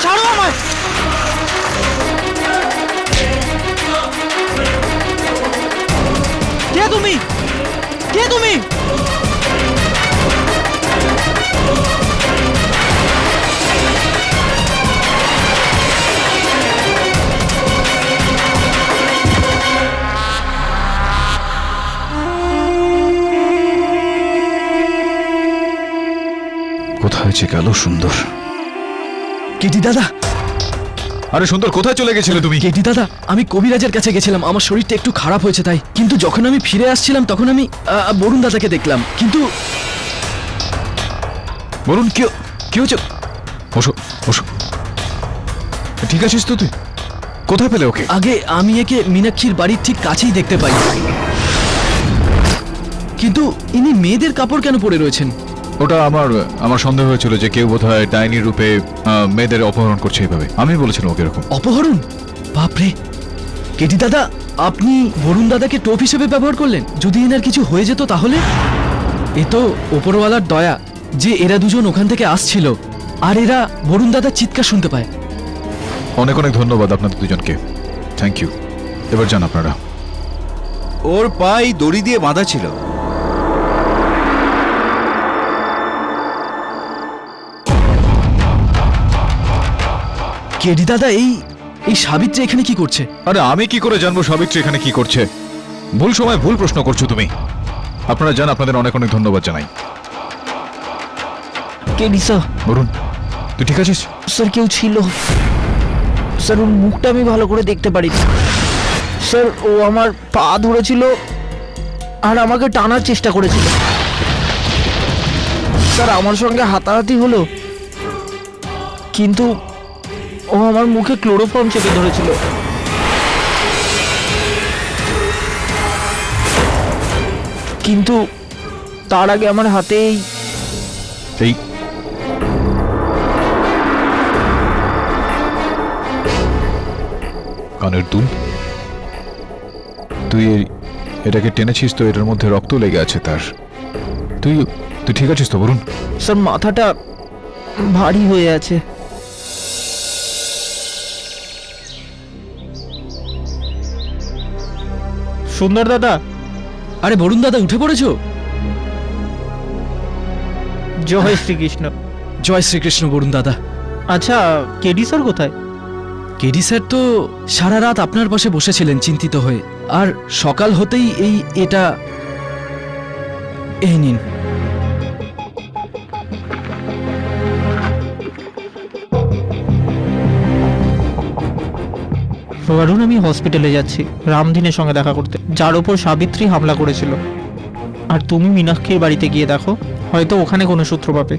ছাড়ো আমায়। কে তুমি? কে তুমি? কোথায় যে গেল সুন্দর? কেটি দাদা, আরে সুন্দর, কোথায় চলে গেছিলে তুমি? কেটি দাদা, আমি কবিরাজের কাছে গেছিলাম, আমার শরীরটা একটু খারাপ হয়েছে তাই। কিন্তু যখন আমি ফিরে আসছিলাম তখন আমি বরুণ দাদাকে দেখলাম। কিন্তু বলুন কি হচ্ছে? বসো বসো। ঠিক আছিস তো তুই? কোথায় পেলে ওকে? আগে আমি একে মীনাক্ষীর বাড়ির ঠিক কাছেই দেখতে পাই, কিন্তু ইনি মেয়েদের কাপড় কেন পরে রয়েছেন? ওটা আমার সন্দেহ হয়েছিল যে কেউ বোধহয় ডাইনির রূপে মেয়েদের অপহরণ করছে এইভাবে। আমি বলেছিলাম ওকে এরকম। অপহরণ? বাপরে! কেটি দাদা, আপনি বরুণ দাদাকে টোপ হিসেবে ব্যবহার করলেন? যদি এনার কিছু হয়ে যেত তাহলে? এ তো ওপরওয়ালার দয়া যে এরা দুজন ওখান থেকে আসছিল আর এরা বরুণ দাদার চিৎকার শুনতে পায়। অনেক অনেক ধন্যবাদ আপনাদের দুজনকে। Thank you. এবার যান আপনারা। ওর পায়ে দড়ি দিয়ে বাঁধা ছিল। কেটি দাদা, এই সাবিত্রী এখানে কি করছে? আরে আমি কি করে জানবো সাবিত্রী এখানে কি করছে? ভুল সময় ভুল প্রশ্ন করছো তুমি। আপনারা জান, আপনাদের অনেক অনেক ধন্যবাদ জানাই। কেডি স্যার, বলুন, তুই ঠিক আছিস? স্যার কেউ ছিল স্যার, ওর মুখটা আমি ভালো করে দেখতে পারি স্যার। ও আমার পা ধরেছিল আর আমাকে টানার চেষ্টা করেছিল স্যার। আমার সঙ্গে হাতাহাতি হলো, কিন্তু ও আমার মুখে ক্লোরোফর্ম চেপে ধরেছিল। কিন্তু তার আগে আমার হাতেই এই কানের দুল, তুই এটাকে টেনেছিস তো এটার মধ্যে রক্ত লেগে আছে তার। তুই তুই ঠিক আছিস তো বলুন? স্যার মাথাটা ভারী হয়ে আছে। সুন্দর দাদা। আরে বরুণ দাদা, উঠে পড়েছো? জয় শ্রীকৃষ্ণ। জয় শ্রীকৃষ্ণ বরুণ দাদা। আচ্ছা, কেডি স্যার কোথায়? কেডি স্যার তো সারা রাত আপনার পাশে বসেছিলেন চিন্তিত হয়ে, আর সকাল হতেই এটা এই নিন। বরুণ, আমি হসপিটালে যাচ্ছি রামধীনের সঙ্গে দেখা করতে, যার ওপর সাবিত্রী হামলা করেছিল। আর তুমি মীনাক্ষীর বাড়িতে গিয়ে দেখো, হয়তো ওখানে কোনো সূত্র পাবে।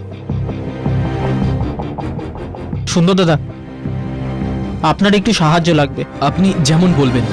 সুন্দর দাদা, আপনার একটু সাহায্য লাগবে। আপনি যেমন বলবেন।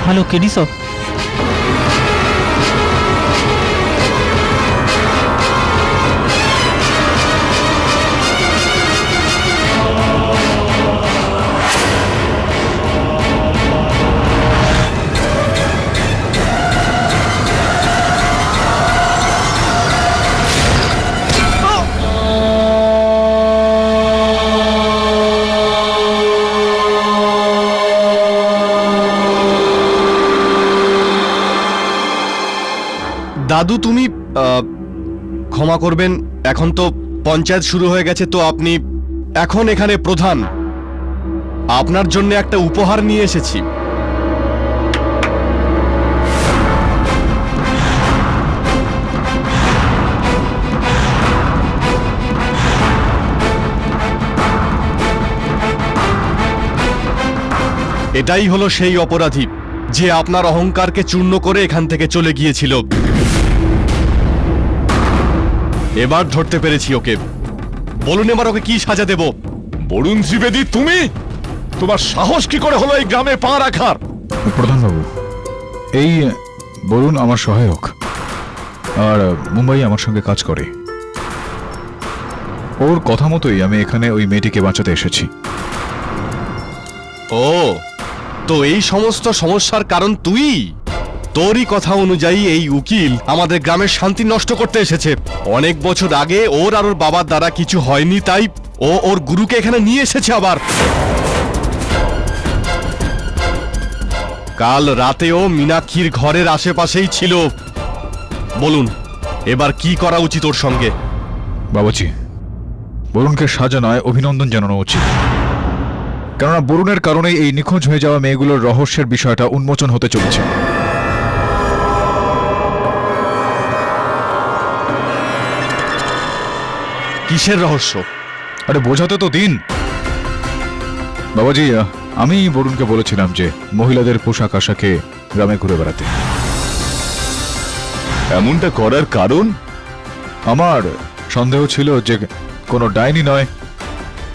Hello KD sir. দাদু, তুমি ক্ষমা করবেন, এখন তো পঞ্চায়েত শুরু হয়ে গেছে, তো আপনি এখন এখানে প্রধান। আপনার জন্য একটা উপহার নিয়ে এসেছি। এটাই হলো সেই অপরাধী যে আপনার অহংকারকে চূর্ণ করে এখান থেকে চলে গিয়েছিল। এবার ধরতে পেরেছি ওকে। বলুন এবার ওকে কি সাজা দেব? বরুণ ত্রিবেদী, তুমি? তোমার সাহস কি করে হলো এই গ্রামে পা রাখার? প্রধানবাবু, এই বরুণ আমার সহায়ক, আর মুম্বাই আমার সঙ্গে কাজ করে। ওর কথা মতোই আমি এখানে ওই মেয়েটিকে বাঁচাতে এসেছি। ও, তো এই সমস্ত সমস্যার কারণ তুই? তোরই কথা অনুযায়ী এই উকিল আমাদের গ্রামের শান্তি নষ্ট করতে এসেছে। অনেক বছর আগে ওর আর ওর বাবার দ্বারা কিছু হয়নি, তাই ও ওর গুরুকে এখানে নিয়ে এসেছে আবার। কাল রাতেও মীনাক্ষীর ঘরের আশেপাশেই ছিল। বলুন এবার কি করা উচিত ওর সঙ্গে? বাবাজি, বরুণকে সাজা নয়, অভিনন্দন জানানো উচিত। কেননা বরুণের কারণেই এই নিখোঁজ হয়ে যাওয়া মেয়েগুলোর রহস্যের বিষয়টা উন্মোচন হতে চলেছে। কিসের রহস্য? আরে বোঝাতে তো দিন। বাবাজি, আমি বরুণকে বলেছিলাম যে মহিলাদের পোশাক আশাকে গ্রামে ঘুরে বেড়াতে। এমনটা করার কারণ? আমার সন্দেহ ছিল যে কোনো ডাইনি নয়,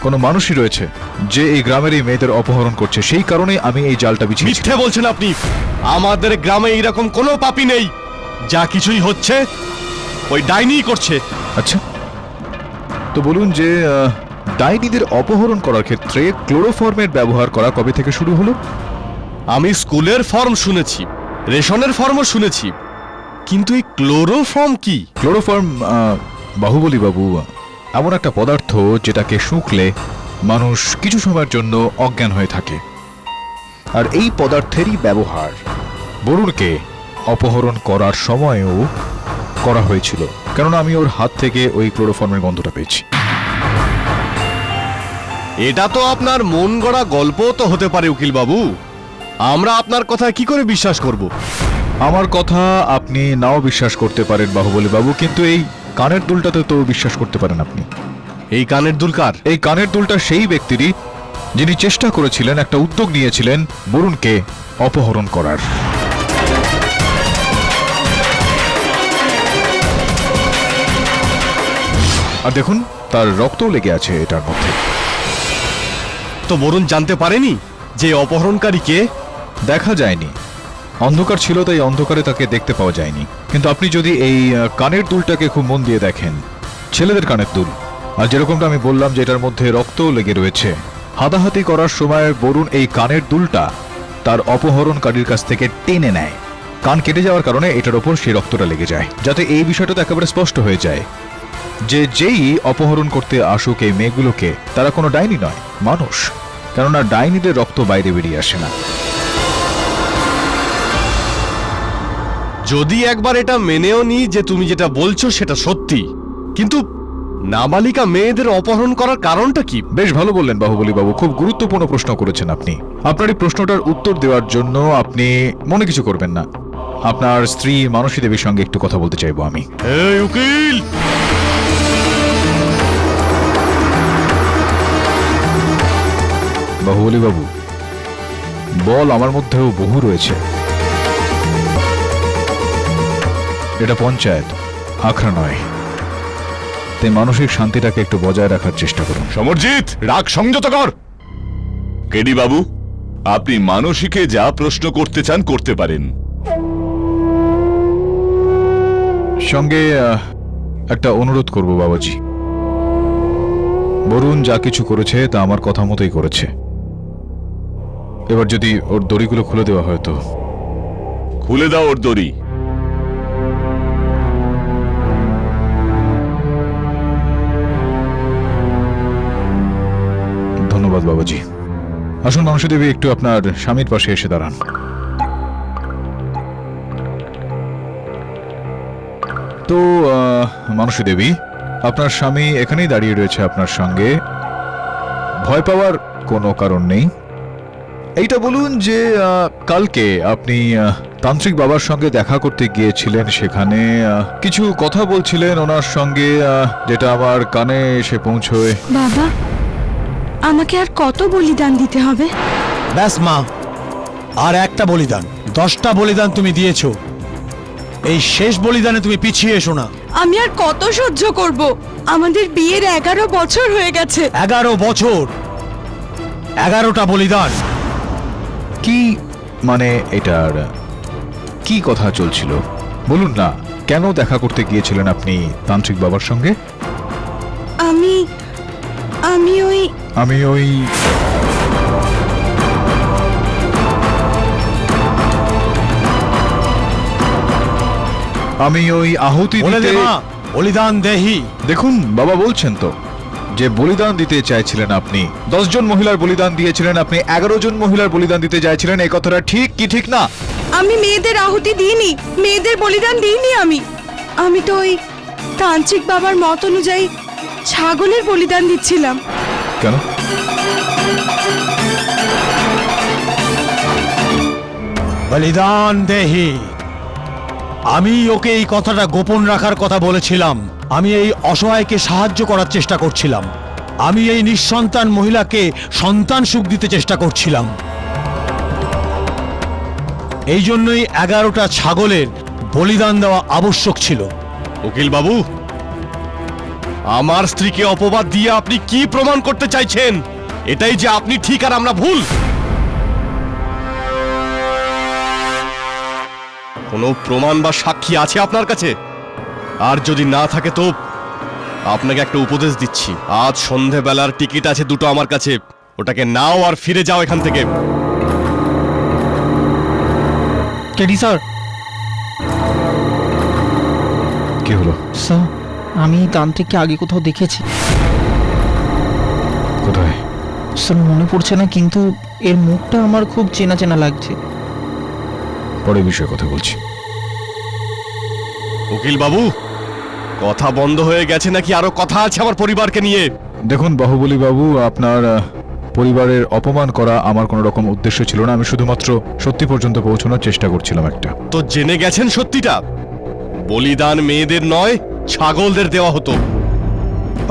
কোনো মানুষই রয়েছে যে এই গ্রামের এই মেয়েদের অপহরণ করছে। সেই কারণেই আমি এই জালটা বিছিয়েছি। মিথ্যে বলছেন আপনি। আমাদের গ্রামে এরকম কোনো পাপী নেই। যা কিছুই হচ্ছে ওই ডাইনিই করছে। আচ্ছা, তো বলুন যে ডাইনিদের অপহরণ করার ক্ষেত্রে ক্লোরোফর্মের ব্যবহার করা কবে থেকে শুরু হলো? আমি স্কুলের ফর্ম শুনেছি, রেশনের ফর্মও শুনেছি, কিন্তু এই ক্লোরোফর্ম কি? ক্লোরোফর্ম, বাহুবলী বাবু, এমন একটা পদার্থ যেটাকে শুঁকলে মানুষ কিছু সময়ের জন্য অজ্ঞান হয়ে থাকে। আর এই পদার্থেরই ব্যবহার বরুণকে অপহরণ করার সময়ও করা হয়েছিল, কেননা আমি ওর হাত থেকে ওই ক্লোরোফর্মের গন্ধটা পেয়েছি। এটা তো আপনার মন গড়া গল্পও তো হতে পারে উকিল বাবু। আমরা আপনার কথা কি করে বিশ্বাস করব? আমার কথা আপনি নাও বিশ্বাস করতে পারেন বাহুবলী বাবু, কিন্তু এই কানের দুলটাতে তো বিশ্বাস করতে পারেন আপনি। এই কানের দুলকার? এই কানের দুলটা সেই ব্যক্তিরই যিনি চেষ্টা করেছিলেন, একটা উদ্যোগ নিয়েছিলেন বরুণকে অপহরণ করার। আর দেখুন, তার রক্তও লেগে আছে এটার মধ্যে। তো বরুণ জানতে পারেনি যে অপহরণকারী কে? দেখা যায়নি, অন্ধকার ছিল, তাই অন্ধকারে তাকে দেখতে পাওয়া যায়নি। কিন্তু আপনি যদি এই কানের দুলটাকে খুব মন দিয়ে দেখেন, ছেলেদের কানের দুল, আর যেরকমটা আমি বললাম যে এটার মধ্যে রক্তও লেগে রয়েছে, হাতাহাতি করার সময় বরুণ এই কানের দুলটা তার অপহরণকারীর কাছ থেকে টেনে নেয়। কান কেটে যাওয়ার কারণে এটার ওপর সেই রক্তটা লেগে যায়, যাতে এই বিষয়টা তো একেবারে স্পষ্ট হয়ে যায় যে যেই অপহরণ করতে আসুক এই মেয়েগুলোকে, তারা কোনো ডাইনি নয়, মানুষ। কেননা ডাইনিদের রক্ত বাইরে বেরিয়ে আসে না। যদি একবার এটা মেনেও নি যে তুমি যেটা বলছো সেটা সত্যি, কিন্তু নাবালিকা মেয়েদের অপহরণ করার কারণটা কি? বেশ ভালো বললেন বাহুবলী বাবু, খুব গুরুত্বপূর্ণ প্রশ্ন করেছেন আপনি। আপনার এই প্রশ্নটার উত্তর দেওয়ার জন্য আপনি মনে কিছু করবেন না। আপনার স্ত্রী মানসী দেবীর সঙ্গে একটু কথা বলতে চাইবো আমি। এই উকিল! বাহুবলী বাবু, বল আমার মধ্যেও বহু রয়েছে। এটা পঞ্চায়েত, আখড়া নয়, তাই মানসিক শান্তিটাকে একটু বজায় রাখার চেষ্টা করুন। সমরজিৎ, রাগ সংযত কর। কেডি বাবু, আপনি মানসীকে যা প্রশ্ন করতে চান করতে পারেন। সঙ্গে একটা অনুরোধ করব বাবাজি। বরুণ যা কিছু করেছে তা আমার কথা মতোই করেছে। এবার যদি ওর দড়িগুলো খুলে দেওয়া হয় তো। খুলে দাও ওর দড়ি। ধন্যবাদ বাবাজি। আসুন মানসী দেবী, একটু আপনার স্বামীর পাশে এসে দাঁড়ান। তো মানসী দেবী, আপনার স্বামী এখানেই দাঁড়িয়ে রয়েছে আপনার সঙ্গে। ভয় পাওয়ার কোনো কারণ নেই। এইটা বলুন যে কালকে আপনি তান্ত্রিক বাবার সঙ্গে দেখা করতে গিয়েছিলেন, সেখানে কিছু কথা বলছিলেন ওনার সঙ্গে, যেটা আমার কানে এসে পৌঁছয়। বাবা, আমাকে আর কত বলিদান দিতে হবে? ব্যাস মা, আর একটা বলিদান, 10টা বলিদান তুমি দিয়েছো। এই শেষ বলিদানে তুমি পিছিয়ে এসো না। আমি আর কত সহ্য করব? আমাদের বিয়ের 11 বছর হয়ে গেছে। 11 বছর, 11টা বলিদান। কি মানে এটার কি কথা চলছিল বলুন না? কেন দেখা করতে গিয়েছিলেন আপনি তান্ত্রিক বাবার সঙ্গে? আমি ওই আমি ওই আহুতি বলে দে দিতে মা, বলিদান দেহি। দেখুন বাবা বলছেন তো যে বলিদান দিতে চাইছিলেন আপনি, 10 জন মহিলার বলিদান দিয়েছিলেন আপনি, 11 জন মহিলার বলিদান দিতে চাইছিলেন। এই কথাটা ঠিক কি ঠিক না? আমি মেয়েদের আহুতি দিইনি, মেয়েদের বলিদান দিইনি। আমি তো ওই তান্ত্রিক বাবার মত অনুযায়ী ছাগলের বলিদান দিচ্ছিলাম। কেন? বলিদান দেহি। আমি ওকে এই কথাটা গোপন রাখার কথা বলেছিলাম। আমি এই অসহায়কে সাহায্য করার চেষ্টা করছিলাম। আমি এই নিঃসন্তান মহিলাকে সন্তান সুখ দিতে চেষ্টা করছিলাম। এই জন্যই 11টা ছাগলের বলিদান দেওয়া আবশ্যক ছিল। উকিল বাবু, আমার স্ত্রীকে অপবাদ দিয়ে আপনি কি প্রমাণ করতে চাইছেন? এটাই যে আপনি ঠিক আর আমরা ভুল? কোনো প্রমাণ বা সাক্ষী আছে আপনার কাছে? আর যদি না থাকে তো আপনাকে একটা উপদেশ দিচ্ছি। আজ সন্ধেবেলার টিকিট আছে 2টো আমার কাছে, ওটাকে নাও আর ফিরে যাও এখান থেকে। কেডি স্যার, কি হলো? স্যার আমি তান্ত্রিককে আগে কোথাও দেখেছি। কোথায়? স্যার মনে পড়ছে না, কিন্তু এর মুখটা আমার খুব চেনা চেনা লাগছে। পরে বিষয়ে কথা বলছি। উকিল বাবু, কথা বন্ধ হয়ে গেছে নাকি আরো কথা আছে আমার পরিবারকে নিয়ে? দেখুন বাহুবলী বাবু, আপনার পরিবারের অপমান করা আমার কোনো রকম উদ্দেশ্য ছিল না। আমি শুধুমাত্র সত্যি পর্যন্ত পৌঁছানোর চেষ্টা করছিলাম একটা। তো জেনে গেছেন সত্যিটা? বলিদান মেয়েদের নয়, ছাগলদের দেওয়া হতো।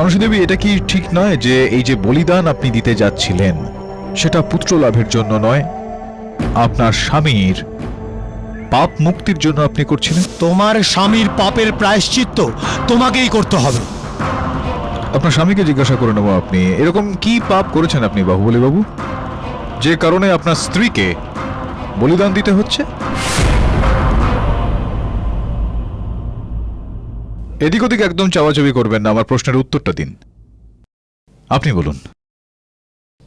অনুষী দেবী, এটা কি ঠিক নয় যে এই যে বলিদান আপনি দিতে যাচ্ছিলেন সেটা পুত্র লাভের জন্য নয়, আপনার স্বামীর পাপ মুক্তির জন্য আপনি করছিলেন? তোমার স্বামীর পাপের প্রায়শ্চিত্ত তোমাকেই করতে হবে। আপনার স্বামীকে জিজ্ঞাসা করে নেব, আপনি এরকম কি পাপ করেছেন আপনি বাহুবলী বাবু, যে কারণে আপনার স্ত্রীকে বলিদান দিতে হচ্ছে? এদিক ওদিক একদম চাওয়াচাবি করবেন না, আমার প্রশ্নের উত্তরটা দিন। আপনি বলুন,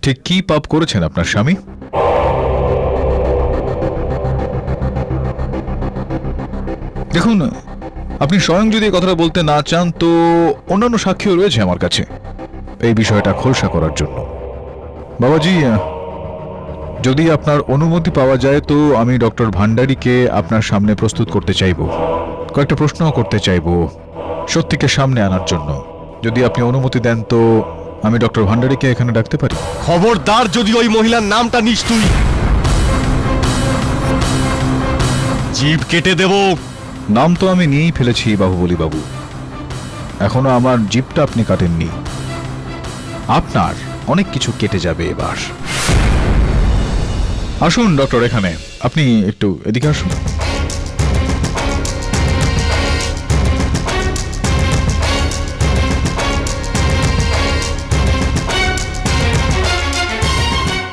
ঠিক কি পাপ করেছেন আপনার স্বামী? দেখুন, আপনি স্বয়ং যদি এই কথাটা বলতে না চান তো অন্যান্য সাক্ষীও রয়েছে আমার কাছে এই বিষয়টা খোলসা করার জন্য। বাবাজি, যদি আপনার অনুমতি পাওয়া যায় তো আমি ডক্টর ভান্ডারীকে আপনার সামনে প্রস্তুত করতে চাইব, কয়েকটা প্রশ্নও করতে চাইব সত্যিকে সামনে আনার জন্য। যদি আপনি অনুমতি দেন তো আমি ডক্টর ভান্ডারীকে এখানে ডাকতে পারি? খবরদার যদি ওই মহিলার নামটা নিস তুই, জিভ কেটে দেব। নাম তো আমি নিয়েই ফেলেছি বাহুবলী বাবু, এখনো আমার জিভটা আপনি কাটেননি। আপনার অনেক কিছু কেটে যাবে এবার। আসুন ডক্টর, এখানে আপনি একটু এদিকে আসুন।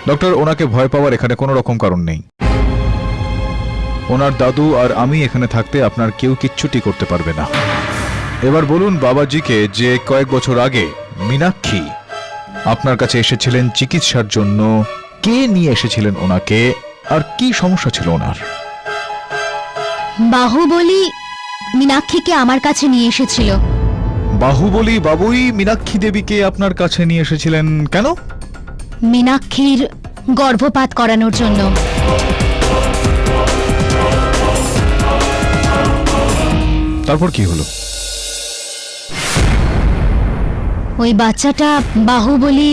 ডক্টর, ওনাকে ভয় পাওয়ার এখানে কোনো রকম কারণ নেই। ওনার দাদু আর আমি এখানে থাকতে আপনার কেউ কিচ্ছুটি করতে পারবে না। এবার বলুন বাবাজিকে যে কয়েক বছর আগে মীনাক্ষী আপনার কাছে এসেছিলেন চিকিৎসার জন্য, কে নিয়ে এসেছিলেন ওনাকে, আর কি সমস্যা ছিল ওনার? বাহুবলী মীনাক্ষীকে আমার কাছে নিয়ে এসেছিল। বাহুবলী বাবুই মীনাক্ষী দেবীকে আপনার কাছে নিয়ে এসেছিলেন কেন? মীনাক্ষীর গর্ভপাত করানোর জন্য। তারপর কি হলো? ওই বাচ্চাটা বাহুবলী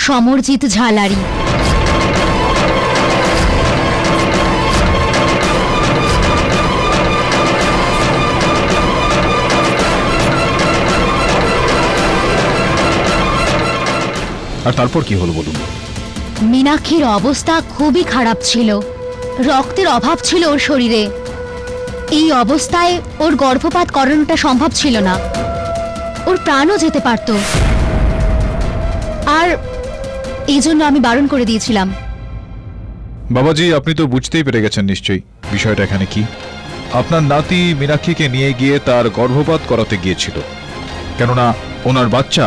সমরজিৎ ঝালারি। আর তারপর কি হলো বলুন? মীনাক্ষীর অবস্থা খুবই খারাপ ছিল। রক্তের অভাব ছিল ওর শরীরে। এই অবস্থায় ওর গর্ভপাত করানোটা সম্ভব ছিল না, ওর প্রাণও যেতে পারত। আর এই জন্য আমি বারণ করে দিয়েছিলাম। বাবাজি, আপনি তো বুঝতেই পেরে গেছেন নিশ্চয়ই বিষয়টা এখানে কি। আপনার নাতি মীনাক্ষীকে নিয়ে গিয়ে তার গর্ভপাত করাতে গিয়েছিল, কেননা ওনার বাচ্চা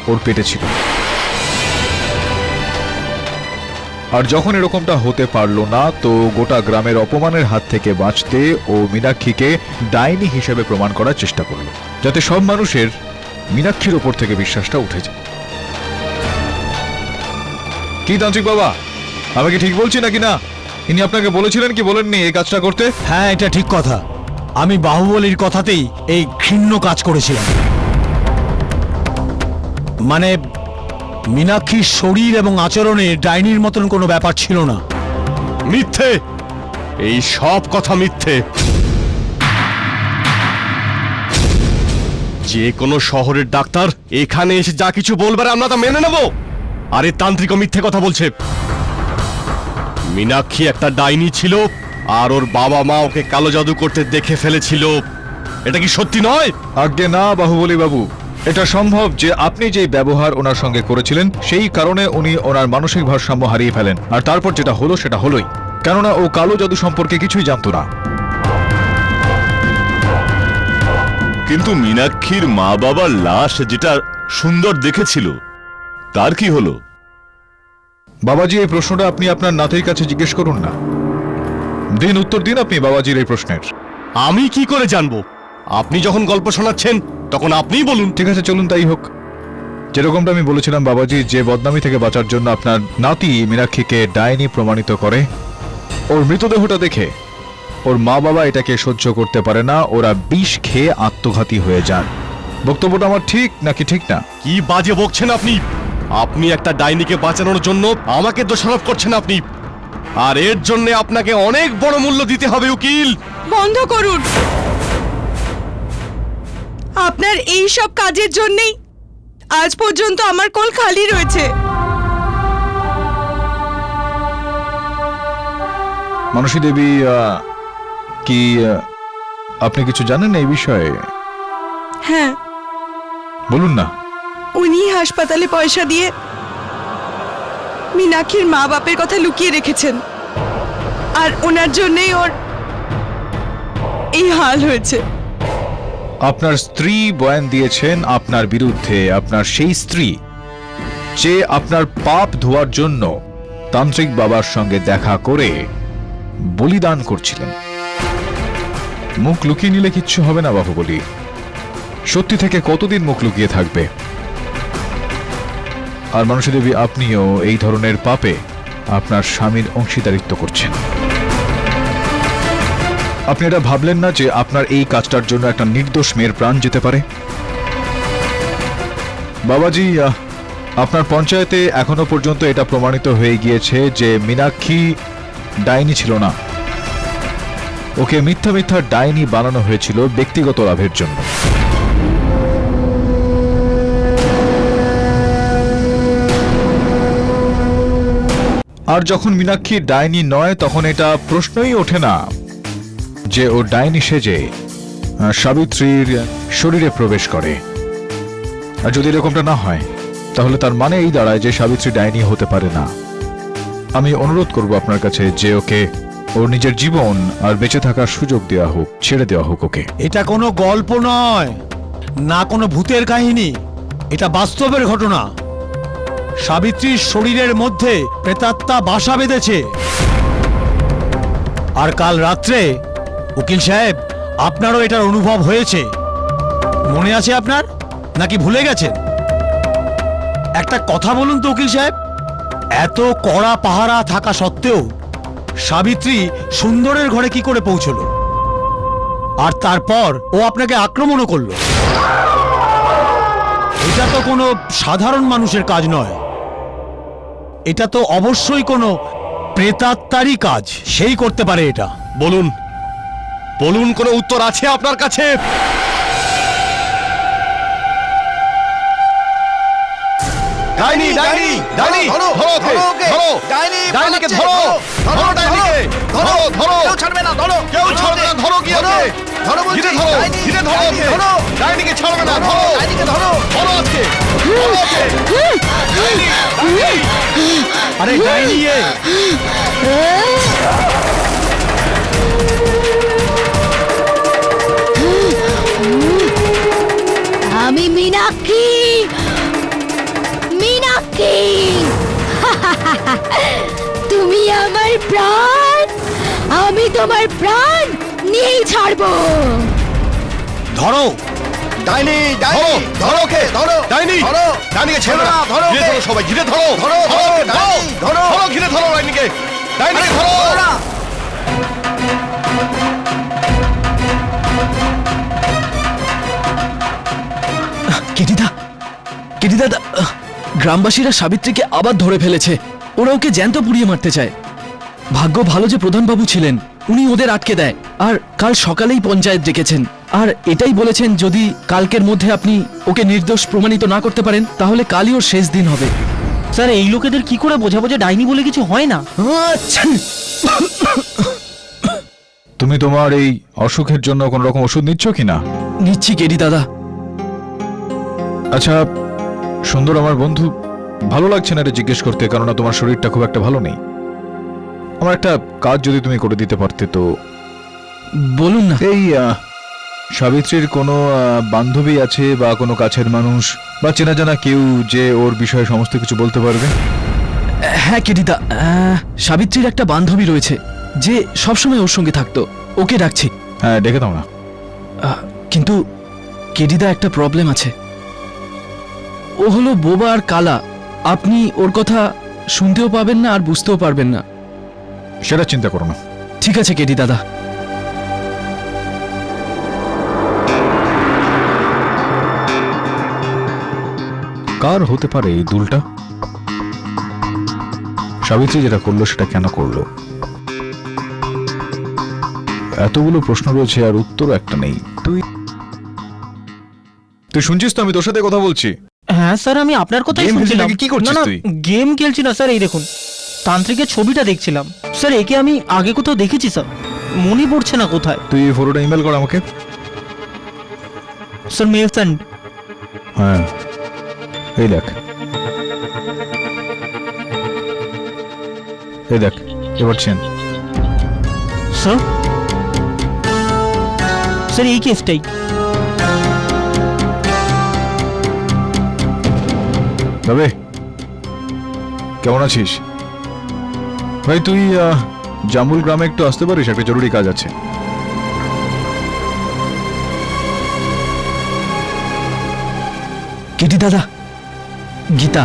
ওর পেটে ছিল। আর যখন এরকমটা হতে পারলো না, তো গোটা গ্রামের অপমানের হাত থেকে বাঁচতে ও মীনাক্ষীকে ডাইনি হিসেবে প্রমাণ করার চেষ্টা করলো, যাতে সব মানুষের মীনাক্ষীর ওপর থেকে বিশ্বাসটা উঠে যায়। কি তান্ত্রিক বাবা, আমি কি ঠিক বলছি নাকি না? ইনি আপনাকে বলেছিলেন কি বলেননি এই কাজটা করতে? হ্যাঁ, এটা ঠিক কথা। আমি বাহুবলীর কথাতেই এই ঘৃণ্য কাজ করেছিলাম। মানে মীনাক্ষীর শরীর এবং আচরণে ডাইনির মতন কোনো ব্যাপার ছিল না। মিথ্যে, এই সব কথা মিথ্যে। যে কোনো শহরের ডাক্তার এখানে এসে যা কিছু বলবার আমরা তা মেনে নেব। আরে তান্ত্রিক মিথ্যে কথা বলছে। মীনাক্ষী একটা ডাইনি ছিল, আর ওর বাবা মা ওকে কালো জাদু করতে দেখে ফেলেছিল। এটা কি সত্যি নয়? আজ্ঞে না বাহুবলী বাবু, এটা সম্ভব যে আপনি যে ব্যবহার ওনার সঙ্গে করেছিলেন সেই কারণে উনি ওনার মানসিক ভারসাম্য হারিয়ে ফেলেন, আর তারপর যেটা হলো সেটা হলোই, কেননা ও কালো জাদু সম্পর্কে কিছুই জানতো না। কিন্তু মীনাক্ষীর মা বাবার লাশ যেটা সুন্দর দেখেছিল, তার কি হলো? বাবাজি, এই প্রশ্নটা আপনি আপনার নাতির কাছে জিজ্ঞেস করুন না। দিন উত্তর দিন আপনি বাবাজির এই প্রশ্নের। আমি কি করে জানবো? আপনি যখন গল্প শোনাচ্ছেন তখন আপনিই বলুন। ঠিক আছে, চলুন তাই হোক। যেরকমটা আমি বলেছিলাম বাবাজি, যে বদনামি থেকে বাঁচার জন্য আপনার নাতি মীনাক্ষীকে ডাইনি প্রমাণিত করে, ওর মৃতদেহটা দেখে ওর মা বাবা এটাকে সহ্য করতে পারে না, ওরা বিষ খেয়ে আত্মঘাতী হয়ে যান। বক্তব্যটা আমার ঠিক নাকি ঠিক না? কি বাজে বকছেন আপনি? আপনি একটা ডাইনিকে বাঁচানোর জন্য আমাকে দোষারোপ করছেন আপনি, আর এর জন্য আপনাকে অনেক বড় মূল্য দিতে হবে উকিল। বন্ধ করুন। আপনার এই সব কাজের জন্যই আজ পর্যন্ত আমার কোল খালি রয়েছে। মানসী দেবী, কি আপনি কিছু জানেন এই বিষয়ে? হ্যাঁ, বলুন না। উনি হাসপাতালে পয়সা দিয়ে মীনাক্ষীর মা বাপের কথা লুকিয়ে রেখেছেন, আর ওনার জন্যই ওর এই হাল হয়েছে। আপনার স্ত্রী বয়ান দিয়েছেন আপনার বিরুদ্ধে, আপনার সেই স্ত্রী যে আপনার পাপ ধোয়ার জন্য তান্ত্রিক বাবার সঙ্গে দেখা করে বলিদান করছিলেন। মুখ লুকিয়ে নিলে কিচ্ছু হবে না বাহুবলী। সত্যি থেকে কতদিন মুখ লুকিয়ে থাকবে? আর মানসী দেবী, আপনিও এই ধরনের পাপে আপনার স্বামীর অংশীদারিত্ব করছেন। আপনি এটা ভাবলেন না যে আপনার এই কাজটার জন্য একটা নির্দোষ মেয়ের প্রাণ যেতে পারে? বাবাজি, আপনার পঞ্চায়েতে এখনো পর্যন্ত এটা প্রমাণিত হয়ে গিয়েছে যে মীনাক্ষী ডাইনি ছিল না, ওকে মিথ্যা মিথ্যা ডাইনি বানানো হয়েছিল ব্যক্তিগত লাভের জন্য। আর যখন মীনাক্ষী ডাইনি নয়, তখন এটা প্রশ্নই ওঠে না যে ও ডাইনি সেজে সাবিত্রীর শরীরে প্রবেশ করে। আর যদি এরকমটা না হয়, তাহলে তার মানে এই দাঁড়ায় যে সাবিত্রী ডাইনি হতে পারে না। আমি অনুরোধ করব আপনার কাছে যে ওকে ওর নিজের জীবন আর বেঁচে থাকার সুযোগ দেওয়া হোক, ছেড়ে দেওয়া হোক ওকে। এটা কোনো গল্প নয়, না কোনো ভূতের কাহিনী, এটা বাস্তবের ঘটনা। সাবিত্রীর শরীরের মধ্যে প্রেতাত্মা বাসা বেঁধেছে। আর কাল রাত্রে উকিল সাহেব, আপনারও এটার অনুভব হয়েছে। মনে আছে আপনার, নাকি ভুলে গেছেন? একটা কথা বলুন তো উকিল সাহেব, এত কড়া পাহারা থাকা সত্ত্বেও সাবিত্রী সুন্দরের ঘরে কি করে পৌঁছলো? আর তারপর ও আপনাকে আক্রমণও করলো। এটা তো কোনো সাধারণ মানুষের কাজ নয়, এটা তো অবশ্যই কোনো প্রেতাত্মারই কাজ, সেই করতে পারে এটা। বলুন, বলুন, কোনো উত্তর আছে আপনার কাছে? ডাইনি, ডাইনি, ডাইনি, ধরো ওকে, ধরো ডাইনিকে, ধরো, ধরো ডাইনিকে, ধরো। ধরো কেউ ছাড়বে না, ধরো। কেউ ছাড়বে না, ধরো গিয়ে ধরো। ওকে। ধরো বলছি, ঘিরে ধরো, ডাইনি, ঘিরে ধরো ডাইনি, ওকে। ধরো। ডাইনিকে ছাড়বে না, ধরো, ধরো। ডাইনিকে ধরো। ধরো আজকে, ধরো ওকে। ডাইনি, ডাইনি। আরে ডাইনি এ আমি মীনাক্ষী, মীনাক্ষী। তুমি আমার প্রাণ, আমি তোমার প্রাণ নিয়েই ছাড়বো। ধরো। ডাইনি, ডাইনি, ধরো, ধরো ওকে, ধরো। ডাইনি, ধরো। ডাইনিকে ছেড়ে ধরো না, না, ধরো ঘিরে ওকে। ধরো সবাই, ঘিরে ধরো, ধরো, ধরো, ধরো, ধরো, ডাইনি, ধরো। ধরো, ঘিরে ধরো ডাইনিকে, ডাইনিকে ধরো। ধরো না। কেটিদা, কেটিদা, গ্রামবাসীরা সাবিত্রীকে আবার ধরে ফেলেছে। ওরা ওকে জ্যান্ত পুড়িয়ে মারতে চায়। ভাগ্য ভালো যে প্রধানবাবু ছিলেন, উনি ওদের আটকে দেয়। আর কাল সকালেই পঞ্চায়েত ডেকেছেন। আর এটাই বলেছেন যদি কালকের মধ্যে আপনি ওকে নির্দোষ প্রমাণিত না করতে পারেন তাহলে কালই ওর শেষ দিন হবে। স্যার এই লোকেদের কি করে বোঝাবো যে ডাইনি বলে কিছু হয় না? আচ্ছা, তুমি তোমার এই অসুখের জন্য কোনো রকম ওষুধ নিচ্ছ কি না? নিচ্ছি কেডি দাদা। আচ্ছা সুন্দর আমার বন্ধু, ভালো লাগছে না এটা জিজ্ঞেস করতে, কেননা তোমার শরীরটা খুব একটা ভালো নেই। আমার একটা কাজ যদি তুমি করে দিতে পারতে তো। বলুন না। এই সাবিত্রীর কোনো বান্ধবী আছে বা কোনো কাছের মানুষ বা চেনা জানা কেউ যে ওর বিষয়ে সমস্ত কিছু বলতে পারবে? হ্যাঁ কেডিদা, সাবিত্রীর একটা বান্ধবী রয়েছে যে সবসময় ওর সঙ্গে থাকতো। ওকে ডাকছি। হ্যাঁ ডেকে দাও না। কিন্তু কেডিদা একটা প্রবলেম আছে। ও হলো বোবা আর কালা। আপনি ওর কথা শুনতেও পাবেন না আর বুঝতেও পারবেন না। সেটা চিন্তা করো না। ঠিক আছে কেডি দাদা। কার হতে পারে এই দুলটা? সাবিত্রী যেটা করলো সেটা কেন করলো? এতগুলো প্রশ্ন রয়েছে আর উত্তর একটা নেই। তুই শুনছিস তো আমি তোর সাথে কথা বলছি? হ্যাঁ স্যার, আমি আপনার কথাই Game খেলছিস শুনছিলাম। নাকি? কি করছিস না, না, তুই? গেম খেলছি না স্যার। এই দেখুন, তান্ত্রিকের ছবিটা দেখছিলাম। স্যার একে আমি আগে কোথাও দেখেছি স্যার, মনে পড়ছে না কোথায়। তুই এই ফটোটা ইমেল কর আমাকে। Sir mail send. হ্যাঁ এই দেখ, এই দেখ, এবার চেন। স্যার, স্যার এই কেসটাই। তবে কেমন আছিস ভাই? তুই জামুল গ্রামে একটু আসতে পারিস? একটা জরুরি কাজ আছে। কেডি দাদা, গীতা।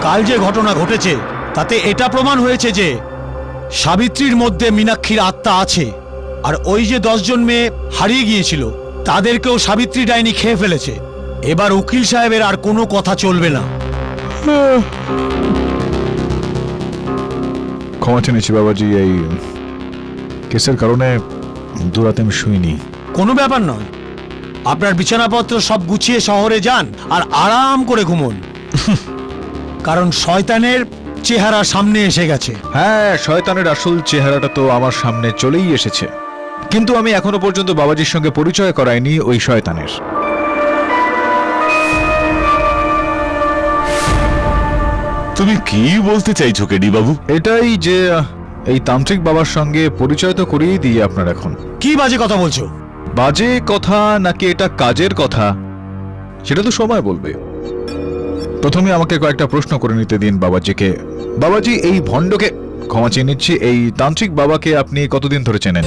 কাল যে ঘটনা ঘটেছে তাতে এটা প্রমাণ হয়েছে যে সাবিত্রীর মধ্যে মীনাক্ষীর আত্মা আছে। আর ওই যে 10 জন মেয়ে হারিয়ে গিয়েছিল তাদেরকেও সাবিত্রী ডাইনি খেয়ে ফেলেছে। এবার উকিল সাহেবের আর কোনো কথা চলবে না। ক্ষমা চেয়েছি বাবাজি, এই কেসের কারণে দুরাতে আমি শুইনি। কোনো ব্যাপার নয়, আপনার বিছানাপত্র সব গুছিয়ে শহরে যান আর আরাম করে ঘুমোন। কারণ শয়তানের চেহারা সামনে এসে গেছে। হ্যাঁ, শয়তানের আসল চেহারাটা তো আমার সামনে চলেই এসেছে, কিন্তু আমি এখনো পর্যন্ত বাবাজির সঙ্গে পরিচয় করাইনি ওই শয়তানের। তুমি কি বলতে চাইছো কেডি বাবু? এটাই যে এই তান্ত্রিক বাবার সঙ্গে পরিচয় তো করিয়ে দিই আপনার এখন। কি বাজে কথা বলছো? বাজে কথা নাকি এটা কাজের কথা সেটা তো সময় বলবে। প্রথমে আমাকে কয়েকটা প্রশ্ন করে নিতে দিন বাবাজিকে। বাবাজি, এই ভণ্ডকে, ক্ষমা চেয়ে নিচ্ছি, এই তান্ত্রিক বাবাকে আপনি কতদিন ধরে চেনেন?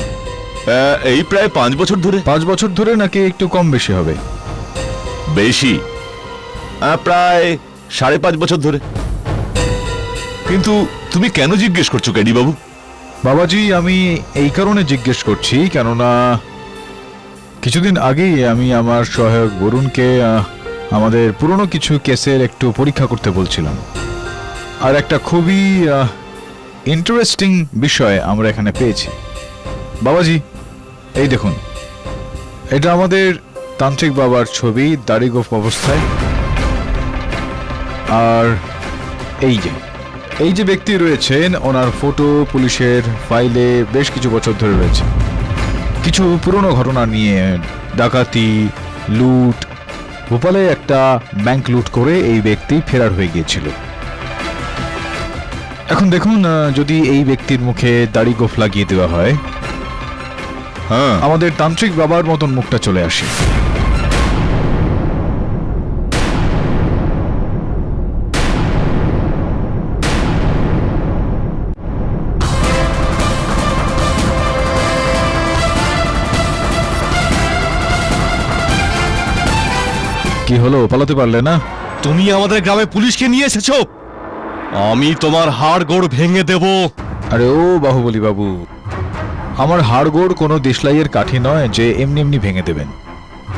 এই প্রায় 5 বছর ধরে। 5 বছর ধরে নাকি একটু কম বেশি হবে? বেশি, প্রায় 5.5 বছর ধরে। কিন্তু তুমি কেন জিজ্ঞেস করছো কেডি বাবু? বাবাজি, আমি এই কারণে জিজ্ঞেস করছি কেননা কিছুদিন আগেই আমি আমার সহায়ক বরুণকে আমাদের পুরনো কিছু কেসের একটু পরীক্ষা করতে বলছিলাম। আর একটা খুবই ইন্টারেস্টিং বিষয় আমরা এখানে পেয়েছি। বাবাজি, এই দেখুন, এটা আমাদের তান্ত্রিক বাবার ছবি দাড়ি গোঁফ অবস্থায়। আর এই যে ব্যক্তি রয়েছেন ওনার ফটো পুলিশের ফাইলে বেশ কিছু বছর ধরে রয়েছে। কিছু পুরনো ঘটনা নিয়ে, ডাকাতি, লুট, ভোপালে একটা ব্যাংক লুট করে এই ব্যক্তি ফেরার হয়ে গিয়েছিল। এখন দেখুন, যদি এই ব্যক্তির মুখে দাড়ি গোঁফ লাগিয়ে দেওয়া হয়, হ্যাঁ, আমাদের তান্ত্রিক বাবার মতন মুখটা চলে আসে। কি হলো, পালাতে পারলে না? তুমি আমাদের গ্রামে পুলিশকে নিয়ে এসেছো, আমি তোমার হাড় গোড় ভেঙে দেব। আরে ও বাহুবলী বাবু, আমার হাড়গোড় কোনো দেশলাইয়ের কাঠি নয় যে এমনি এমনি ভেঙে দেবেন।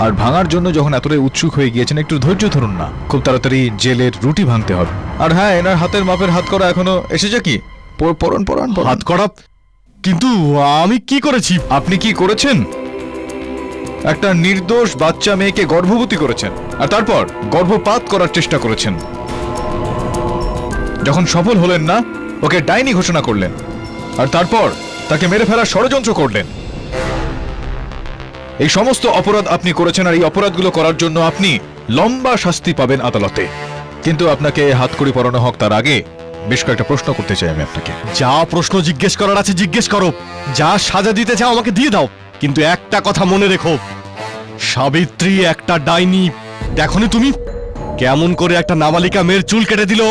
আর ভাঙার জন্য যখন এতটাই উৎসুক হয়ে গিয়েছেন, একটু ধৈর্য ধরুন না, খুব তাড়াতাড়ি জেলের রুটি ভাঙতে হবে। আর হ্যাঁ, এনার হাতের মাপের হাত করা এখনো এসেছে কি? পড়ুন। হাত করা? কিন্তু আমি কি করেছি? আপনি কি করেছেন? একটা নির্দোষ বাচ্চা মেয়েকে গর্ভবতী করেছেন, আর তারপর গর্ভপাত করার চেষ্টা করেছেন। যখন সফল হলেন না, ওকে ডাইনি ঘোষণা করলেন, আর তারপর তাকে মেরে ফেলার ষড়যন্ত্র করলেন। এই সমস্ত অপরাধ আপনি করেছেন, আর এই অপরাধগুলো করার জন্য আপনি লম্বা শাস্তি পাবেন আদালতে। কিন্তু আপনাকে হাতকড়ি পরানো হোক তার আগে বেশ কয়েকটা প্রশ্ন করতে চাই আমি আপনাকে। যা প্রশ্ন জিজ্ঞেস করার আছে জিজ্ঞেস করো, যা সাজা দিতে চাও আমাকে দিয়ে দাও, কিন্তু একটা কথা মনে রেখো, সাবিত্রী একটা ডাইনি। দেখোনি তুমি কেমন করে একটা নাবালিকা মেয়ের চুল কেটে দিল?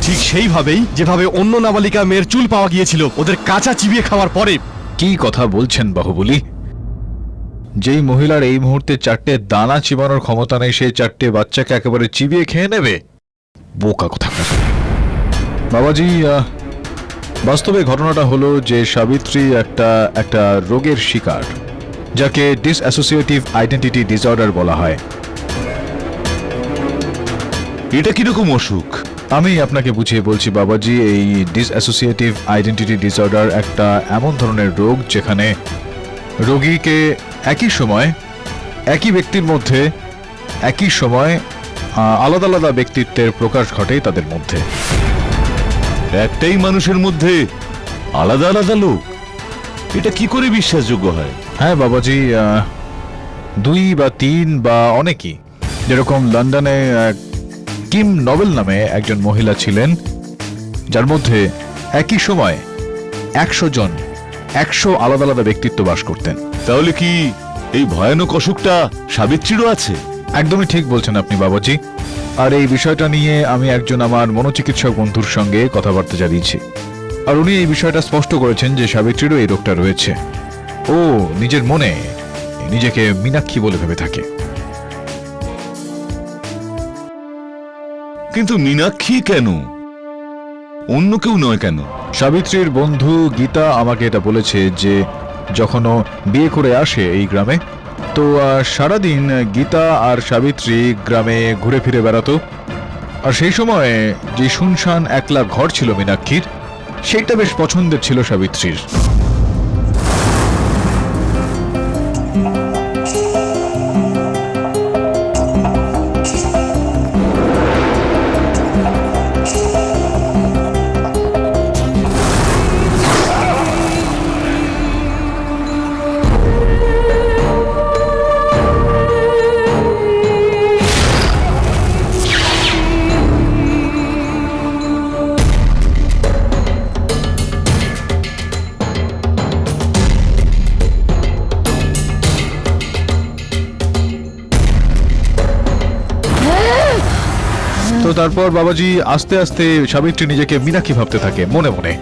ঠিক সেইভাবেই যেভাবে অন্য নাবালিকা মেয়ের চুল পাওয়া গিয়েছিল ওদের কাঁচা চিবিয়ে খাওয়ার পরে। কি কথা বলছেন বাহুবলী? যেই মহিলার এই মুহূর্তে 4টে দানা চিবানোর ক্ষমতা নেই, সেই 4টে বাচ্চাকে একেবারে চিবিয়ে খেয়ে নেবে? বোকা কোথাকার। বাবাজি, বাস্তবে ঘটনাটা হলো যে সাবিত্রী একটা রোগের শিকার, যাকে ডিসঅ্যাসোসিয়েটিভ আইডেন্টিটি ডিসঅর্ডার বলা হয়। এটা কিরকম অসুখ? আমি আপনাকে বুঝিয়ে বলছি বাবাজি। এই ডিসঅ্যাসোসিয়েটিভ আইডেন্টিটি ডিসঅর্ডার একটা এমন ধরনের রোগ যেখানে রোগীকে একই ব্যক্তির মধ্যে একই সময় আলাদা আলাদা ব্যক্তিত্বের প্রকাশ ঘটে তাদের মধ্যে। একটাই মানুষের মধ্যে আলাদা আলাদা লোক? এটা কি করে বিশ্বাসযোগ্য হয়? হ্যাঁ বাবাজি, 2 বা 3 বা অনেকই। যেরকম লন্ডনে কিম নভেল নামে একজন মহিলা ছিলেন, যার মধ্যে একই সময় 100 আলাদা আলাদা ব্যক্তিত্ব বাস করতেন। তাহলে কি এই ভয়ানক অসুখটা সাবিত্রীরও আছে? একদমই ঠিক বলছেন আপনি বাবাজি। আর এই বিষয়টা নিয়ে আমি একজন আমার মনোচিকিৎসক বন্ধুর সঙ্গে কথাবার্তা চালিয়েছি, আর উনি এই বিষয়টা স্পষ্ট করেছেন যে সাবিত্রীরও এই রোগটা রয়েছে। ও নিজের মনে নিজেকে মীনাক্ষী বলে ভেবে থাকে। কিন্তু মীনাক্ষী কেন, অন্য কেউ নয় কেন? সাবিত্রীর বন্ধু গীতা আমাকে এটা বলেছে যে যখন ও বিয়ে করে আসে এই গ্রামে, তো সারাদিন গীতা আর সাবিত্রী গ্রামে ঘুরে ফিরে বেড়াতো। আর সেই সময়ে যে শুনশান একলা ঘর ছিল মীনাক্ষীর, সেইটা বেশ পছন্দের ছিল সাবিত্রীর। তো তারপর বাবাজি আস্তে আস্তে সাবিত্রী নিজেকে মীনাক্ষী ভাবতে থাকে মনে মনে।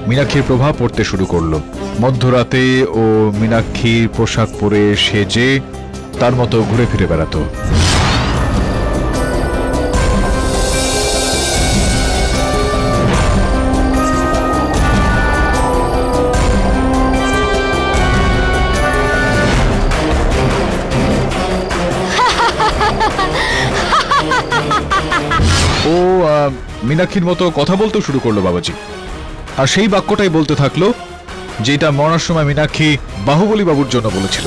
মীনাক্ষীর প্রভাব পড়তে শুরু করলো। মধ্যরাতে ও মীনাক্ষীর পোশাক পরে সেজে তার মতো ঘুরে ফিরে বেড়াতো। ও মীনাক্ষীর মতো কথা বলতে শুরু করলো বাবাজি। আর সেই বাক্যটাই বলতে থাকলো, যেটা মরার সময় মীনাক্ষী বাহুবলী বাবুর জন্য বলেছিল।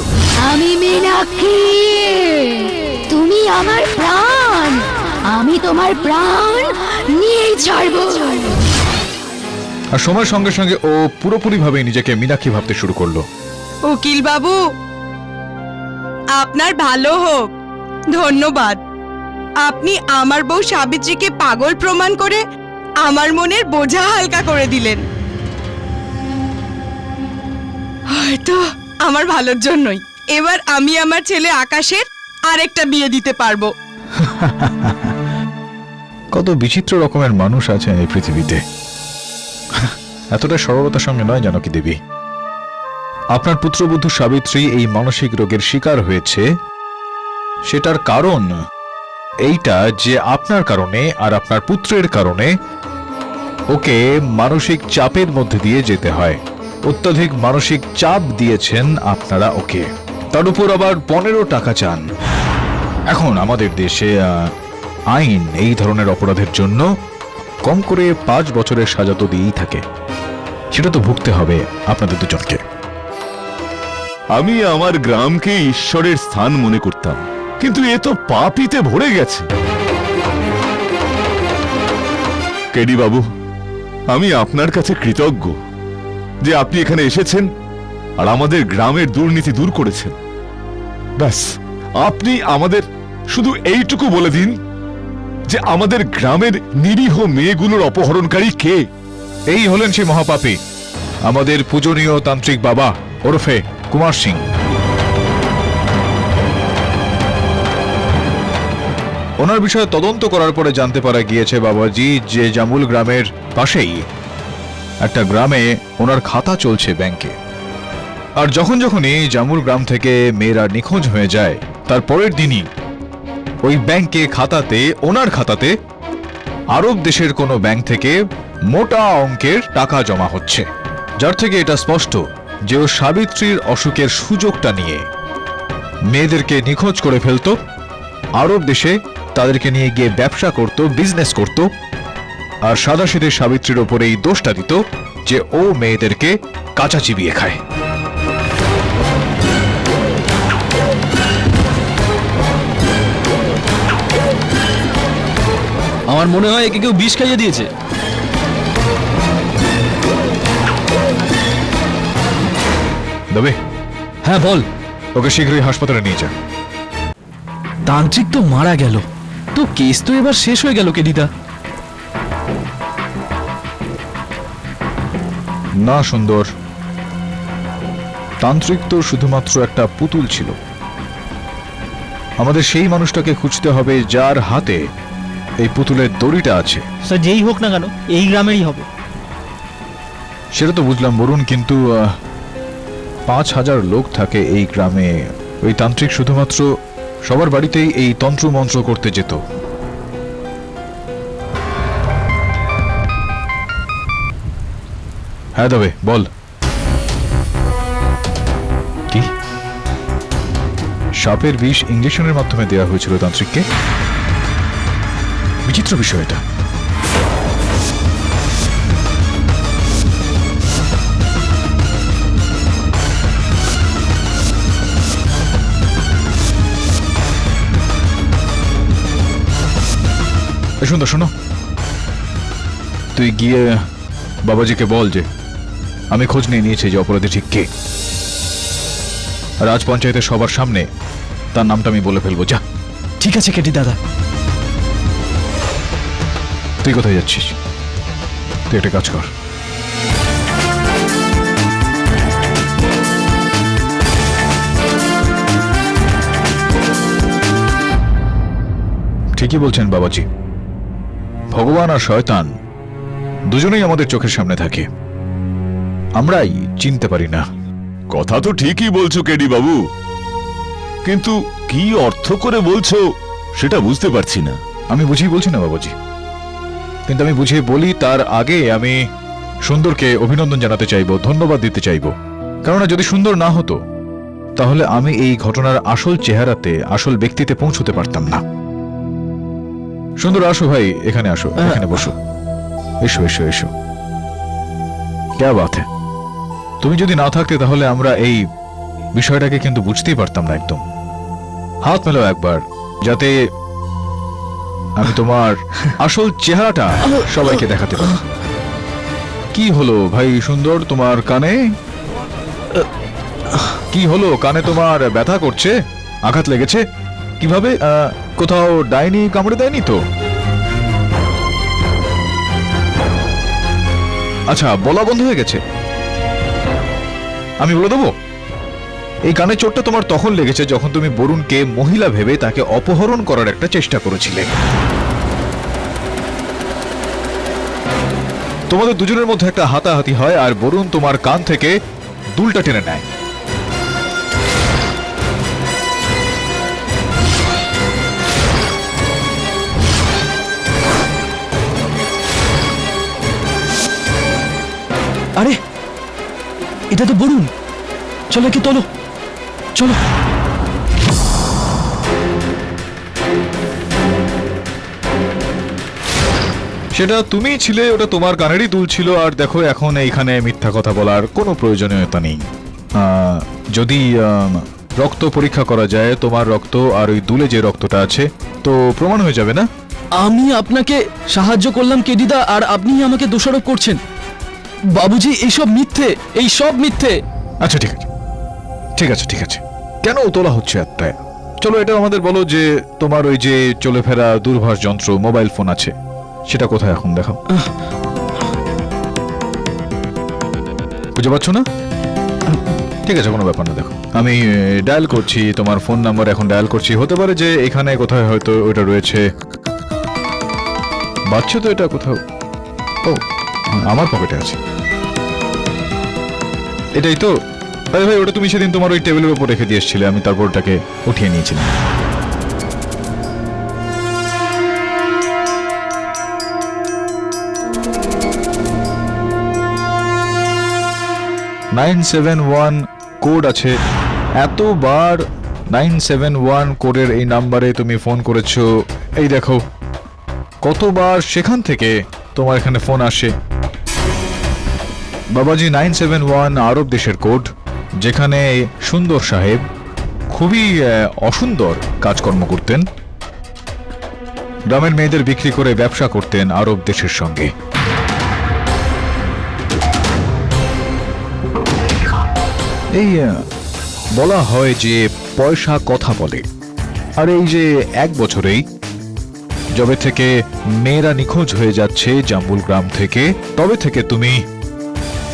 আমি মীনাক্ষী, তুমি আমার প্রাণ, আমি তোমার প্রাণ নিয়ে ছাড়বো। আর সময়ের সঙ্গে সঙ্গে ও পুরোপুরিভাবে নিজেকে মীনাক্ষী ভাবতে শুরু করলো। উকিল বাবু, আপনার ভালো হোক। ধন্যবাদ। আপনি আমার বউ সাবিত্রীকে পাগল প্রমাণ করে আমার মনের বোঝা হালকা করে দিলেন। হয়তো আমার ভালোর জন্যই এবার আমি আমার ছেলে আকাশের আরেকটা বিয়ে দিতে পারবো। কত বিচিত্র রকমের মানুষ আছে এই পৃথিবীতে। এতটা সরলতার সঙ্গে নয় জানকী দেবী। আপনার পুত্রবধূ সাবিত্রী এই মানসিক রোগের শিকার হয়েছে, সেটার কারণ এইটা যে আপনার কারণে আর আপনার পুত্রের কারণে ওকে মানসিক চাপের মধ্যে দিয়ে যেতে হয়। অত্যধিক মানসিক চাপ দিয়েছেন আপনারা ওকে, তার উপর আবার 15 টাকা চান। এখন আমাদের দেশে আইন এই ধরনের অপরাধের জন্য কম করে 5 বছরের সাজা তো দিয়েই থাকে। সেটা তো ভুগতে হবে আপনাদের দুজনকে। আমি আমার গ্রামকে ঈশ্বরের স্থান মনে করতাম, কিন্তু এ তো পাপীতে ভরে গেছে। কেডি বাবু, আমি আপনার কাছে কৃতজ্ঞ যে আপনি এখানে এসেছেন আর আমাদের গ্রামের দুর্নীতি দূর করেছেন। ব্যাস, আপনি আমাদের শুধু এইটুকু বলে দিন যে আমাদের গ্রামের নিরীহ মেয়েগুলোর অপহরণকারী কে। এই হলেন সেই মহাপাপী, আমাদের পূজনীয় তান্ত্রিক বাবা ওরফে কুমার সিং। ওনার বিষয়ে তদন্ত করার পরে জানতে পারা গিয়েছে বাবাজি যে জামুল গ্রামের পাশেই একটা গ্রামে ওনার খাতা চলছে ব্যাংকে। আর যখনই জামুল গ্রাম থেকে মেয়েরা নিখোঁজ হয়ে যায় তার পরের দিনই ওই ব্যাংকে খাতাতে, ওনার খাতাতে আরব দেশের কোনো ব্যাংক থেকে মোটা অঙ্কের টাকা জমা হচ্ছে, যার থেকে এটা স্পষ্ট যে ও সাবিত্রীর অসুখের সুযোগটা নিয়ে মেয়েদেরকে নিখোঁজ করে ফেলতো, আরব দেশে তাদেরকে নিয়ে গিয়ে ব্যবসা করত, বিজনেস করত, আর সাদাসিধে সাবিত্রীর ওপরে এই দোষটা দিত যে ও মেয়েদেরকে কাঁচা চিবিয়ে খায়। আমার মনে হয় একে কেউ বিষ খাইয়ে দিয়েছে। দেবে? হ্যাঁ বল। ওকে শীঘ্রই হাসপাতালে নিয়ে যা। তান্ত্রিক তো মারা গেল, তো কেস তো এবার শেষ হয়ে গেল কেডিদা। না সুন্দর, তান্ত্রিক তো শুধুমাত্র একটা পুতুল ছিল। আমাদের সেই মানুষটাকে খুঁজতে হবে যার হাতে এই পুতুলের দড়িটা আছে। স্যার যেই হোক না কেন এই গ্রামেরই হবে। সেটা তো বুঝলাম বরুণ, কিন্তু 5000 লোক থাকে এই গ্রামে। ওই তান্ত্রিক শুধুমাত্র সবার বাড়িতেই এই তন্ত্র মন্ত্র করতে যেত। হ্যাঁ তবে বল কি সাপের বিষ ইঞ্জেকশনের মাধ্যমে দেওয়া হয়েছিল তান্ত্রিককে? বিচিত্র বিষয় এটা। সুন্দর শোনো, তুই গিয়ে বাবাজিকে বল যে আমি খোঁজ নিয়ে নিয়েছি যে অপরাধী ঠিক কে। রাজ পঞ্চায়েতের সবার সামনে তার নামটা আমি বলে ফেলবো। যা। ঠিক আছে কেটি দাদা। তুই কোথায় যাচ্ছিস? তুই একটা কাজ কর, ঠিকই বলছেন বাবাজি, ভগবান আর শয়তান দুজনেই আমাদের চোখের সামনে থাকে, আমরাই চিনতে পারি না। কথা তো ঠিকই বলছো কেডি বাবু, কিন্তু কি অর্থ করে বলছো সেটা বুঝতে পারছি না। আমি বুঝিয়ে বলছি না বাবাজি, কিন্তু আমি বুঝিয়ে বলি তার আগে আমি সুন্দরকে অভিনন্দন জানাতে চাইবো, ধন্যবাদ দিতে চাইবো। কেননা যদি সুন্দর না হতো তাহলে আমি এই ঘটনার আসল চেহারাতে, আসল ব্যক্তিতে পৌঁছতে পারতাম না। সুন্দর আসো ভাই, এখানে আসো, এখানে বসো। এসো এসো এসো। क्या बात है? তুমি যদি না থাকতে তাহলে আমরা এই বিষয়টাকে কিন্তু বুঝতেই পারতাম না একদম। হাত মেলাও একবার, যাতে আমি তোমার আসল চেহারাটা সবাইকে দেখাতে পারি। কি হলো ভাই সুন্দর, তোমার কানে কি হলো? কানে তোমার ব্যথা করছে? আঘাত লেগেছে? কিভাবে? কোথাও ডাইনি কামড়ে দেয়নি তো? আচ্ছা, বলা বন্ধ হয়ে গেছে? আমি বলে দেবো, এই কানে চোটটা তোমার তখন লেগেছে যখন তুমি বরুণকে মহিলা ভেবে তাকে অপহরণ করার একটা চেষ্টা করেছিলে। তোমাদের দুজনের মধ্যে একটা হাতাহাতি হয় আর বরুণ তোমার কান থেকে দুলটা টেনে নেয়। আরে এটা তো বরুণ। চলো একে তোলো, চলো। সেটা তুমিই ছিলে, ওটা তোমার কানেরই দুল ছিল। আর দেখো, এখন এইখানে মিথ্যা কথা বলার কোনো প্রয়োজনীয়তা নেই। যদি রক্ত পরীক্ষা করা যায়, তোমার রক্ত আর ওই দুলে যে রক্তটা আছে, তো প্রমাণ হয়ে যাবে না? আমি আপনাকে সাহায্য করলাম কেডিদা, আর আপনি আমাকে দোষারোপ করছেন। বাবুজি, এইসব মিথ্যে, এই সব মিথ্যে। আচ্ছা ঠিক আছে, ঠিক আছে, ঠিক আছে। কেন তোলা হচ্ছে এতটাই? চলো এটা আমাদের বলো যে তোমার ওই যে চলে ফেরা দূরভাষ যন্ত্র, মোবাইল ফোন আছে, সেটা কোথায় এখন দেখাও। বুঝতে পারছো না? ঠিক আছে, কোনো ব্যাপার না। দেখো, আমি ডায়াল করছি, তোমার ফোন নাম্বার এখন ডায়াল করছি। হতে পারে যে এখানে কোথায় হয়তো ওটা রয়েছে। বাচ্চা তো এটা কোথাও। ও, আমার পকেটে আছে। এটাই তো? আরে ভাই, ওটা তুমি সেদিন তোমার ওই টেবিলের উপর রেখে দিয়ে এসেছিলে, আমি তারপর ওটাকে উঠিয়ে নিয়েছিলাম। (971) কোড আছে। এতবার 971 কোডের এই নাম্বারে তুমি ফোন করেছো। এই দেখো কতবার সেখান থেকে তোমার এখানে ফোন আসে। বাবাজি, 971 আরব দেশের কোড, যেখানে সুন্দর সাহেব খুবই অসুন্দর কাজকর্ম করতেন। গ্রামের মেয়েদের বিক্রি করে ব্যবসা করতেন আরব দেশের সঙ্গে। এই বলা হয় যে পয়সা কথা বলে। আর এই যে 1 বছরেই যবে থেকে মেয়েরা নিখোঁজ হয়ে যাচ্ছে জাম্বুল গ্রাম থেকে, তবে থেকে তুমি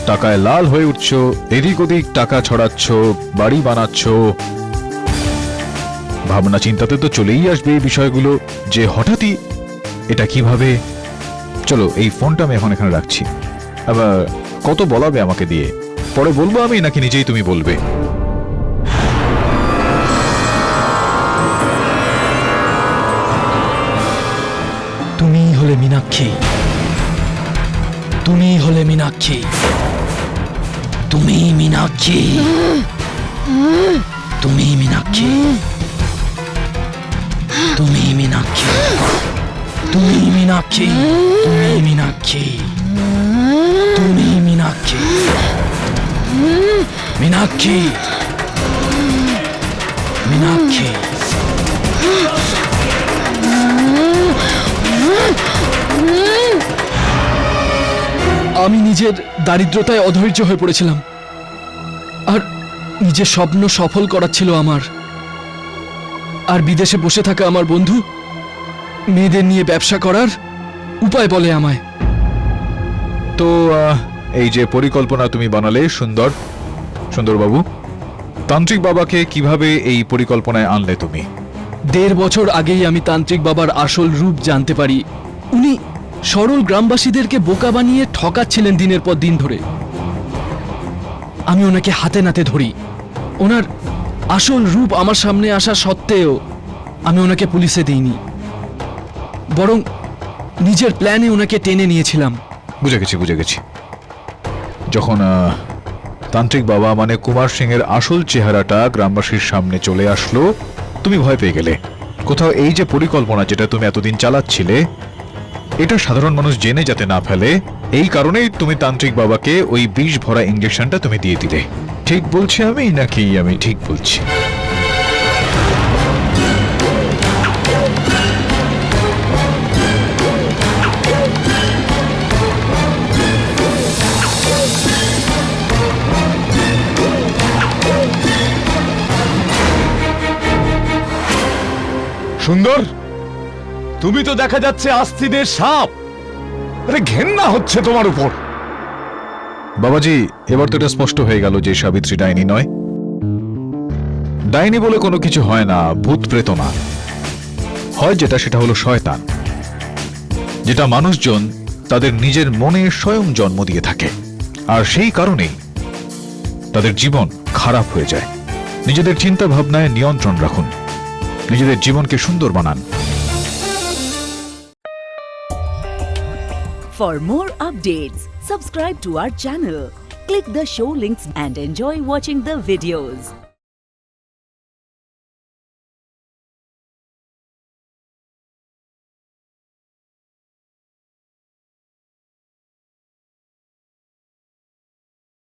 টাকায় লাল হয়ে উঠছো, এদিক ওদিক টাকা ছড়াচ্ছ, বাড়ি বানাচ্ছ। ভাবনা চিন্তাতে তো চলেই আসবে এই বিষয়গুলো, যে হঠাৎই এটা কিভাবে। চলো, এই ফোনটা আমি এখন এখানে রাখছি। আবার কত বলাবে আমাকে দিয়ে? পরে বলবো আমি, নাকি নিজেই তুমি বলবে? তুমি হলে মীনাক্ষী, তুমি হলে মীনাক্ষী, তুমি মীনাক্ষী, তুমি মীনাক্ষী, তুমি মীনাক্ষী, তুমি মীনাক্ষী, তুমি মীনাক্ষী, তুমি মীনাক্ষী, মীনাক্ষী, মীনাক্ষী। আমি নিজের দারিদ্রতায় অধৈর্য হয়ে পড়েছিলাম, আর নিজের স্বপ্ন সফল করার ছিল আমার। আর বিদেশে বসে থাকা আমার বন্ধু মেয়েদের নিয়ে ব্যবসা করার উপায় বলে আমায়। তো এই যে পরিকল্পনা তুমি বানালে, সুন্দরবাবু, তান্ত্রিক বাবাকে কিভাবে এই পরিকল্পনায় আনলে তুমি? 1.5 বছর আগেই আমি তান্ত্রিক বাবার আসল রূপ জানতে পারি। উনি সরল গ্রামবাসীদেরকে বোকা বানিয়ে ঠকাচ্ছিলেন দিনের পর দিন ধরে। আমি ওনাকে হাতে নাতে ধরি। ওনার আসল রূপ আমার সামনে আসা সত্ত্বেও আমি ওনাকে পুলিশে দিইনি, বরং নিজের প্ল্যানে ওনাকে টেনে নিয়েছিলাম। বুঝে গেছি। যখন তান্ত্রিক বাবা মানে কুমার সিং এর আসল চেহারাটা গ্রামবাসীর সামনে চলে আসলো, তুমি ভয় পেয়ে গেলে। কোথাও এই যে পরিকল্পনা যেটা তুমি এতদিন চালাচ্ছিলে, এটা সাধারণ মানুষ জেনে যাতে না ফেলে, এই কারণেই তুমি তান্ত্রিক বাবাকে ওই বিষ ভরা ইঞ্জেকশনটা তুমি দিয়ে দিলে। ঠিক বলছি আমি নাকি আমি ঠিক বলছি? সুন্দর, তুমি তো দেখা যাচ্ছে আস্তিনের সাপ। আরে ঘেন্না হচ্ছে তোমার উপর। বাবাজি, এবার তো এটা স্পষ্ট হয়ে গেল যে সাবিত্রী ডাইনি নয়। ডাইনি বলে কোনো কিছু হয় না, ভূত প্রেত না। হয় যেটা, সেটা হলো শয়তান, যেটা মানুষজন তাদের নিজের মনে স্বয়ং জন্ম দিয়ে থাকে, আর সেই কারণেই তাদের জীবন খারাপ হয়ে যায়। নিজেদের চিন্তা ভাবনায় নিয়ন্ত্রণ রাখুন, নিজেদের জীবনকে সুন্দর বানান। For more updates, subscribe to our channel, click the show links and enjoy watching the videos.